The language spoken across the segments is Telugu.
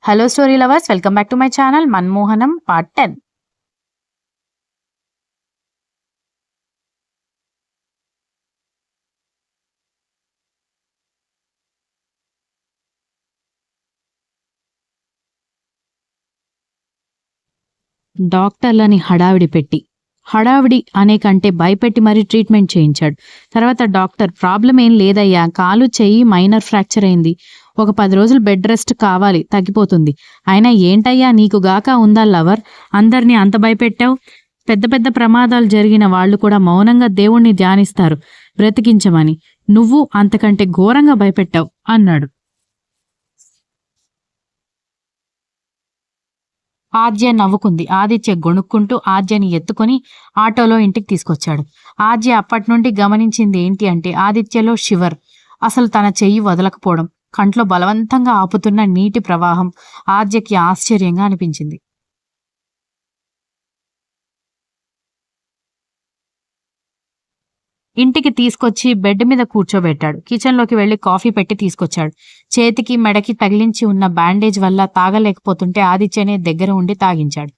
Hello story lovers, welcome back to my channel Manmohanam part 10. డాక్టర్లని హడావిడి అనే కంటే భయపెట్టి మరీ ట్రీట్మెంట్ చేయించాడు. తర్వాత డాక్టర్, ప్రాబ్లం ఏం లేదయ్యా, కాలు చెయ్యి మైనర్ ఫ్రాక్చర్ అయింది, ఒక 10 రోజులు బెడ్ రెస్ట్ కావాలి, తగ్గిపోతుంది. అయినా ఏంటయ్యా నీకు గాక ఉందా లవర్, అందరినీ అంత భయపెట్టావు? పెద్ద పెద్ద ప్రమాదాలు జరిగిన వాళ్ళు కూడా మౌనంగా దేవుణ్ణి ధ్యానిస్తారు బ్రతికించమని, నువ్వు అంతకంటే ఘోరంగా భయపెట్టావు అన్నాడు. ఆద్య నవ్వుకుంది. ఆదిత్య గొణుక్కుంటూ ఆద్యని ఎత్తుకొని ఆటోలో ఇంటికి తీసుకొచ్చాడు. ఆద్య అప్పటి నుండి గమనించింది ఏంటి అంటే ఆదిత్యలో షివర్, అసలు తన చెయ్యి వదలకపోవడం, కంట్లో బలవంతంగా ఆపుతున్న నీటి ప్రవాహం ఆద్యకి ఆశ్చర్యంగా అనిపించింది. ఇంటికి తీసుకొచ్చి బెడ్ మీద కూర్చోబెట్టాడు. కిచెన్లోకి వెళ్లి కాఫీ పెట్టి తీసుకొచ్చాడు. చేతికి మెడకి తగిలించి ఉన్న బ్యాండేజ్ వల్ల తాగలేకపోతుంటే ఆదిత్యనే దగ్గర ఉండి తాగించాడు.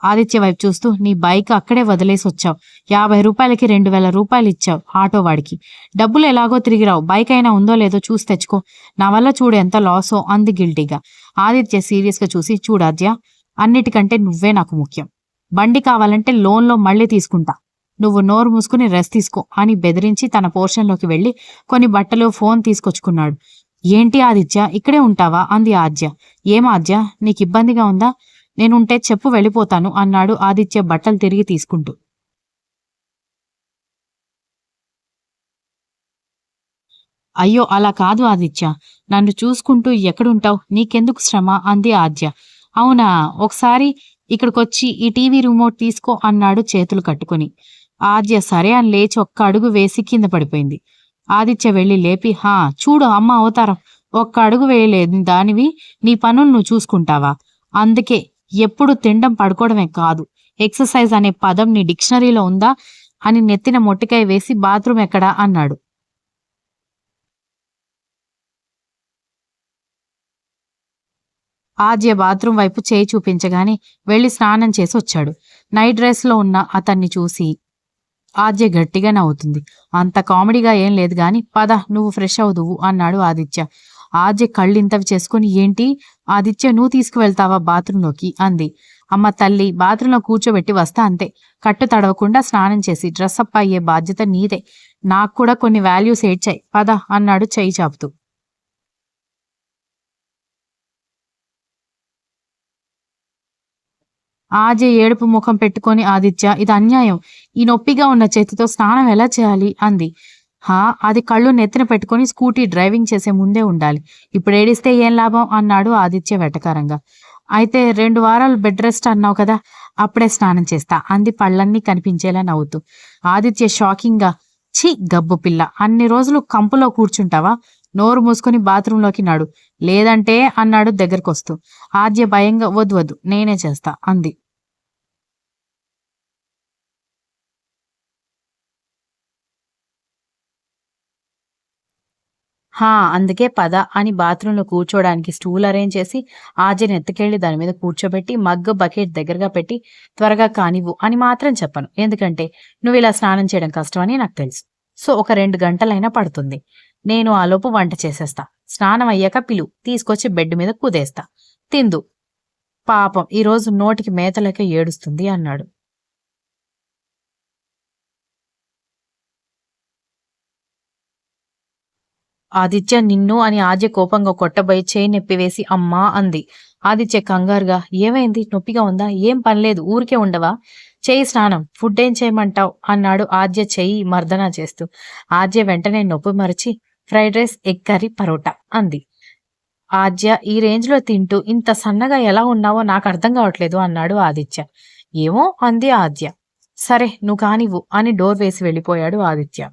ఆదిత్య వైపు చూస్తూ, నీ బైక్ అక్కడే వదిలేసి వచ్చావు, 50 రూపాయలకి 2000 రూపాయలు ఇచ్చావు ఆటో వాడికి, డబ్బులు ఎలాగో తిరిగిరావు, బైక్ అయినా ఉందో లేదో చూసి తెచ్చుకో, నా వల్ల చూడు ఎంత లాసో అంది గిల్టీగా. ఆదిత్య సీరియస్గా చూసి, చూడాద్య, అన్నిటికంటే నువ్వే నాకు ముఖ్యం, బండి కావాలంటే లోన్లో మళ్ళీ తీసుకుంటా, నువ్వు నోరు మూసుకుని రెస్ట్ తీసుకో అని బెదిరించి తన పోర్షన్లోకి వెళ్లి కొన్ని బట్టలు, ఫోన్ తీసుకొచ్చుకున్నాడు. ఏంటి ఆదిత్య, ఇక్కడే ఉంటావా అంది ఆద్య. ఏం ఆద్య, నీకు ఇబ్బందిగా ఉందా? నేనుంటే చెప్పు, వెళ్ళిపోతాను అన్నాడు ఆదిత్య బట్టలు తిరిగి తీసుకుంటూ. అయ్యో అలా కాదు ఆదిత్య, నన్ను చూసుకుంటూ ఎక్కడుంటావు, నీకెందుకు శ్రమ అంది ఆద్య. అవునా, ఒకసారి ఇక్కడికొచ్చి ఈ టీవీ రిమోట్ తీసుకో అన్నాడు చేతులు కట్టుకుని. ఆద్య సరే అని లేచి ఒక్క అడుగు వేసి కింద పడిపోయింది. ఆదిత్య వెళ్లి లేపి, హా చూడు అమ్మ అవతారం, ఒక్క అడుగు వేయలేదు దానివి, నీ పనులు నువ్వు చూసుకుంటావా? అందుకే ఎప్పుడు తినడం పడుకోవడమే కాదు, ఎక్సర్సైజ్ అనే పదం నీ డిక్షనరీలో ఉందా అని నెత్తిన మొట్టికాయ వేసి బాత్రూమ్ ఎక్కడా అన్నాడు. ఆద్య బాత్రూమ్ వైపు చేయి చూపించగానే వెళ్లి స్నానం చేసి వచ్చాడు. నైట్ డ్రెస్లో ఉన్న అతన్ని చూసి ఆద్య గట్టిగా నవ్వుతుంది. అంత కామెడీగా ఏం లేదు గాని పద, నువ్వు ఫ్రెష్ అవుదువు అన్నాడు ఆదిత్య. ఆద్య కళ్ళింతవి చేసుకుని, ఏంటి ఆదిత్య, నువ్వు తీసుకువెళ్తావా బాత్రూంలోకి అంది. అమ్మ తల్లి, బాత్రూంలో కూర్చోబెట్టి వస్తా అంతే, కట్టు తడవకుండా స్నానం చేసి డ్రెస్అప్ అయ్యే బాధ్యత నీదే, నాకు కూడా కొన్ని వాల్యూస్ ఏడ్చాయి, పద అన్నాడు చెయ్యి చాపుతూ. ఆజే ఏడుపు ముఖం పెట్టుకొని, ఆదిత్య ఇది అన్యాయం, ఈ నొప్పిగా ఉన్న చేతితో స్నానం ఎలా చేయాలి అంది. హా, అది కళ్ళు నెత్తిన పెట్టుకుని స్కూటీ డ్రైవింగ్ చేసే ముందే ఉండాలి, ఇప్పుడు ఏడిస్తే ఏం లాభం అన్నాడు ఆదిత్య వెటకారంగా. అయితే 2 వారాలు బెడ్ రెస్ట్ అన్నావు కదా, అప్పుడే స్నానం చేస్తా అంది పళ్ళన్నీ కనిపించేలా నవ్వుతూ. ఆదిత్య షాకింగ్గా, ఛీ గబ్బు పిల్ల, అన్ని రోజులు కంపులో కూర్చుంటావా, నోరు మూసుకుని బాత్రూంలోకి నాడు, లేదంటే అన్నాడు దగ్గరకొస్తూ. ఆద్య భయంగా, వద్దు వద్దు నేనే చేస్తా అంది. హా, అందుకే పద అని బాత్రూంలో కూర్చోడానికి స్టూల్ అరేంజ్ చేసి ఆజని ఎత్తుకెళ్లి దాని మీద కూర్చోబెట్టి మగ్గు బకెట్ దగ్గరగా పెట్టి, త్వరగా కానివ్వు అని మాత్రం చెప్పను, ఎందుకంటే నువ్వు ఇలా స్నానం చేయడం కష్టమని నాకు తెలుసు, సో ఒక 2 గంటలైనా పడుతుంది, నేను ఆలోపు వంట చేసేస్తా, స్నానం అయ్యాక తీసుకొచ్చి బెడ్ మీద కుదేస్తా, తిందు, పాపం ఈరోజు నోటికి మేతలేక ఏడుస్తుంది అన్నాడు. ఆదిత్య, నిన్ను అని ఆద్య కోపంగా కొట్టబోయి చేయి నెప్పివేసి అమ్మా అంది. ఆదిత్య కంగారుగా, ఏమైంది, నొప్పిగా ఉందా, ఏం పనిలేదు, ఊరికే ఉండవా, చేయి స్నానం, ఫుడ్ ఏం చేయమంటావు అన్నాడు ఆద్య చెయ్యి మర్దనా చేస్తూ. ఆద్య వెంటనే నొప్పి మరచి fried rice, egg curry, parotta అంది. ఆద్య, ఈ రేంజ్లో తింటూ ఇంత సన్నగా ఎలా ఉన్నావో నాకు అర్థం కావట్లేదు అన్నాడు ఆదిత్య. ఏమో అంది ఆద్య. సరే నువ్వు కానివ్వు అని డోర్ వేసి వెళ్ళిపోయాడు ఆదిత్య.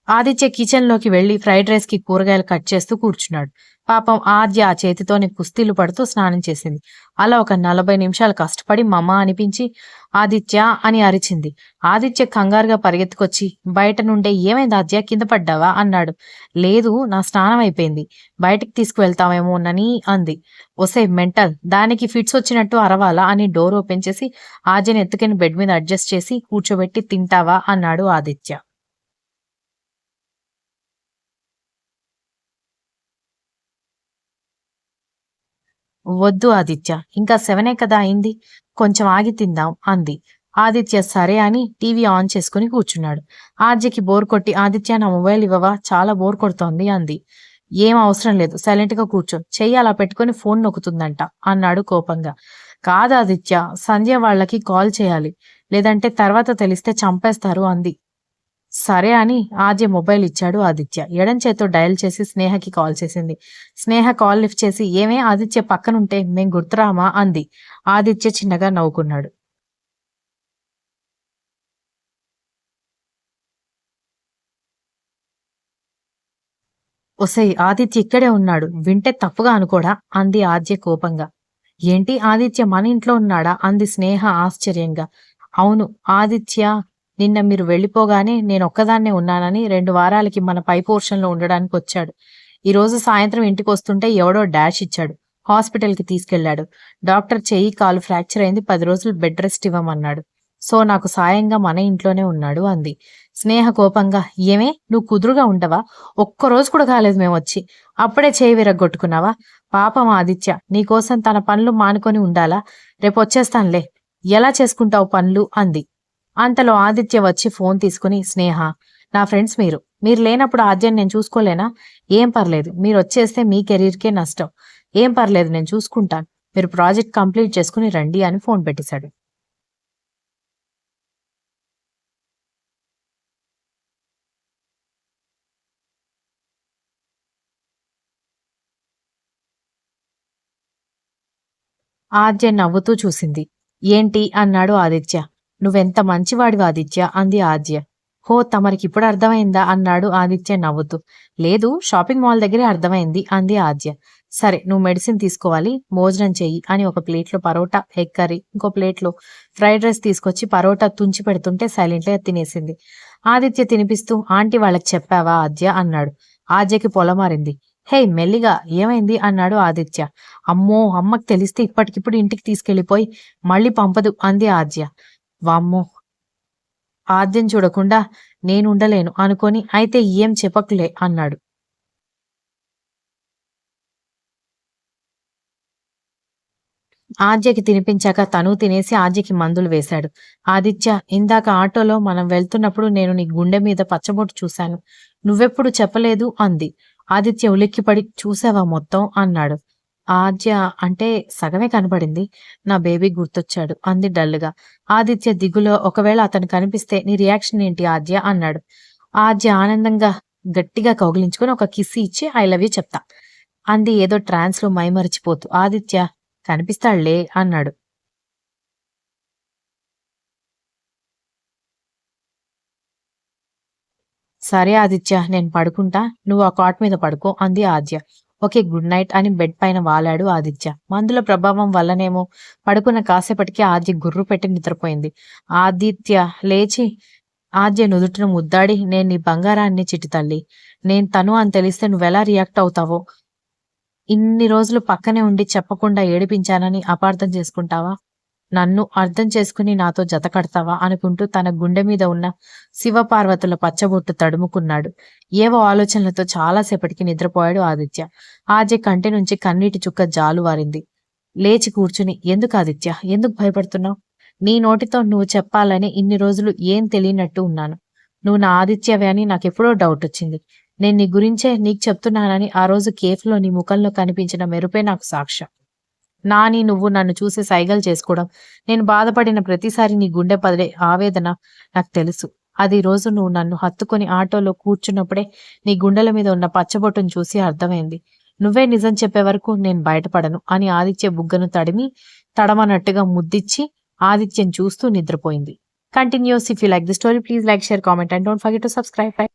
ఆదిత్య కిచెన్లోకి వెళ్లి ఫ్రైడ్ రైస్ కి కూరగాయలు కట్ చేస్తూ కూర్చున్నాడు. పాపం ఆద్య ఆ చేతితోనే కుస్తీలు పడుతూ స్నానం చేసింది. అలా ఒక 40 నిమిషాలు కష్టపడి మమ్మ అనిపించి ఆదిత్య అని అరిచింది. ఆదిత్య కంగారుగా పరిగెత్తుకొచ్చి బయట నుండే ఏమైంది ఆద్య, కింద పడ్డావా అన్నాడు. లేదు, నా స్నానం అయిపోయింది, బయటికి తీసుకువెళ్తామేమోనని అంది. ఒసే మెంటల్, దానికి ఫిట్స్ వచ్చినట్టు అరవాలా అని డోర్ ఓపెన్ చేసి ఆద్యని ఎత్తుకుని బెడ్ మీద అడ్జస్ట్ చేసి కూర్చోబెట్టి తింటావా అన్నాడు ఆదిత్య. వద్దు ఆదిత్య, ఇంకా 7 కదా అయింది, కొంచెం ఆగి తిందాం అంది. ఆదిత్య సరే అని టీవీ ఆన్ చేసుకుని కూర్చున్నాడు. ఆద్యకి బోర్ కొట్టి ఆదిత్య నా మొబైల్ ఇవ్వవా, చాలా బోర్ కొడుతోంది అంది. ఏం అవసరం లేదు, సైలెంట్ గా కూర్చో, చెయ్యి అలా పెట్టుకుని ఫోన్ నొక్కుతుందంట అన్నాడు కోపంగా. కాదాదిత్య, సంధ్య వాళ్ళకి కాల్ చేయాలి, లేదంటే తర్వాత తెలిస్తే చంపేస్తారు అంది. సరే అని ఆద్య మొబైల్ ఇచ్చాడు ఆదిత్య. ఎడం చేత్తో డయల్ చేసి స్నేహకి కాల్ చేసింది. స్నేహ కాల్ లిఫ్ట్ చేసి ఏమే ఆదిత్య పక్కనుంటే మేం గుర్తురామా అంది. ఆదిత్య చిన్నగా నవ్వుకున్నాడు. ఒసేయ్, ఆదిత్య ఇక్కడే ఉన్నాడు, వింటే తప్పుగా అనుకోడా అంది ఆద్య కోపంగా. ఏంటి, ఆదిత్య మన ఇంట్లో ఉన్నాడా అంది స్నేహ ఆశ్చర్యంగా. అవును ఆదిత్య, నిన్న మీరు వెళ్ళిపోగానే నేనొక్కదాన్నే ఉన్నానని 2 వారాలకి మన పై పోర్షన్లో ఉండడానికి వచ్చాడు. ఈరోజు సాయంత్రం ఇంటికి వస్తుంటే ఎవడో డాష్ ఇచ్చాడు. హాస్పిటల్కి తీసుకెళ్లాడు. డాక్టర్ చెయ్యి కాలు ఫ్రాక్చర్ అయింది, 10 రోజులు బెడ్ రెస్ట్ ఇవ్వమన్నాడు. సో నాకు సాయంగా మన ఇంట్లోనే ఉన్నాడు అంది. స్నేహ కోపంగా ఏమే, నువ్వు కుదురుగా ఉండవా, ఒక్కరోజు కూడా కాలేదు మేమొచ్చి, అప్పుడే చేయి విరగ్గొట్టుకున్నావా, పాపం ఆదిత్య నీకోసం తన పనులు మానుకొని ఉండాలా, రేపొచ్చేస్తానులే, ఎలా చేసుకుంటావు పనులు అంది. అంతలో ఆదిత్య వచ్చి ఫోన్ తీసుకుని స్నేహ, నా ఫ్రెండ్స్ మీరు లేనప్పుడు ఆద్యం నేను చూసుకోలేనా, ఏం పర్లేదు, మీరు వచ్చేస్తే మీ కెరీర్కే నష్టం, ఏం పర్లేదు నేను చూసుకుంటాను, మీరు ప్రాజెక్ట్ కంప్లీట్ చేసుకుని రండి అని ఫోన్ పెట్టేశాడు. ఆద్య నవ్వుతూ చూసింది. ఏంటి అన్నాడు ఆదిత్య. నువ్వెంత మంచివాడివి ఆదిత్య అంది ఆద్య. హో, తమరికిప్పుడు అర్థమైందా అన్నాడు ఆదిత్య నవ్వుతూ. లేదు, షాపింగ్ మాల్ దగ్గరే అర్థమైంది అంది ఆద్య. సరే, నువ్వు మెడిసిన్ తీసుకోవాలి, భోజనం చెయ్యి అని ఒక ప్లేట్లో పరోటా ఎగ్ కర్రీ, ఇంకో ప్లేట్లో ఫ్రైడ్ రైస్ తీసుకొచ్చి పరోటా తుంచి పెడుతుంటే సైలెంట్గా తినేసింది. ఆదిత్య తినిపిస్తూ ఆంటీ వాళ్ళకి చెప్పావా ఆద్య అన్నాడు. ఆద్యకి పొలమారింది. హే మెల్లిగా, ఏమైంది అన్నాడు ఆదిత్య. అమ్మో, అమ్మకి తెలిస్తే ఇప్పటికిప్పుడు ఇంటికి తీసుకెళ్లిపోయి మళ్ళీ పంపదు అంది ఆద్య. వామ్మో, ఆద్యం చూడకుండా నేనుండలేను అనుకొని అయితే ఏం చెప్పకులే అన్నాడు. ఆద్యకి తినిపించాక తను తినేసి ఆద్యకి మందులు వేశాడు. ఆదిత్య, ఇందాక ఆటోలో మనం వెళ్తున్నప్పుడు నేను నీ గుండె మీద పచ్చబొట్టు చూశాను, నువ్వెప్పుడు చెప్పలేదు అంది. ఆదిత్య ఉలిక్కిపడి చూసావా మొత్తం అన్నాడు. ఆద్య అంటే సగమే కనపడింది, నా బేబీ గుర్తొచ్చాడు అంది డల్లుగా. ఆదిత్య దిగులో ఒకవేళ అతను కనిపిస్తే నీ రియాక్షన్ ఏంటి ఆద్య అన్నాడు. ఆద్య ఆనందంగా గట్టిగా కౌగిలించుకొని ఒక కిస్ ఇచ్చి ఐ లవ్ యూ చెప్తా అంది ఏదో ట్రాన్స్ లో మైమరిచిపోతూ. ఆదిత్య కనిపిస్తాడులే అన్నాడు. సరే ఆదిత్య, నేను పడుకుంటా, నువ్వు ఆ కాట్ మీద పడుకో అంది ఆద్య. ఓకే, గుడ్ నైట్ అని బెడ్ పైన వాలాడు ఆదిత్య. మందుల ప్రభావం వల్లనేమో పడుకున్న కాసేపటికి ఆద్య గుర్రు పెట్టి నిద్రపోయింది. ఆదిత్య లేచి ఆద్య నుదుటిన ముద్దాడి, నేను నీ బంగారాన్ని చిట్టి తల్లి, నేను తను అని తెలిస్తే నువ్వెలా రియాక్ట్ అవుతావో, ఇన్ని రోజులు పక్కనే ఉండి చెప్పకుండా ఏడిపించానని అపార్థం చేసుకుంటావా, నన్ను అర్థం చేసుకుని నాతో జత కడతావా అనుకుంటూ తన గుండె మీద ఉన్న శివపార్వతుల పచ్చబొట్టు తడుముకున్నాడు. ఏవో ఆలోచనలతో చాలాసేపటికి నిద్రపోయాడు ఆదిత్య. ఆద్య కంటి నుంచి కన్నీటి చుక్క జాలువారింది. లేచి కూర్చుని, ఎందుకు ఆదిత్య, ఎందుకు భయపడుతున్నావు, నీ నోటితో నువ్వు చెప్పాలని ఇన్ని రోజులు ఏం తెలియనట్టు ఉన్నాను, నువ్వు నా ఆదిత్యవే అని నాకెప్పుడో డౌట్ వచ్చింది, నేను నీ గురించే నీకు చెప్తున్నానని ఆ రోజు కేఫ్లో నీ ముఖంలో కనిపించిన మెరుపే నాకు సాక్ష్యం. నాని నువ్వు నన్ను చూసి సైగలు చేసుకోవడం, నేను బాధపడిన ప్రతిసారి నీ గుండె పదిలే ఆవేదన నాకు తెలుసు. అది రోజు నువ్వు నన్ను హత్తుకొని ఆటోలో కూర్చున్నప్పుడే నీ గుండెల మీద ఉన్న పచ్చబొట్టును చూసి అర్థమైంది. నువ్వే నిజం చెప్పే వరకు నేను బయటపడను అని ఆదిత్య బుగ్గను తడమనట్టుగా ముద్దిచ్చి ఆదిత్యం చూస్తూ నిద్రపోయింది. Continuous. If you like the story, please like, share, comment and don't forget to subscribe.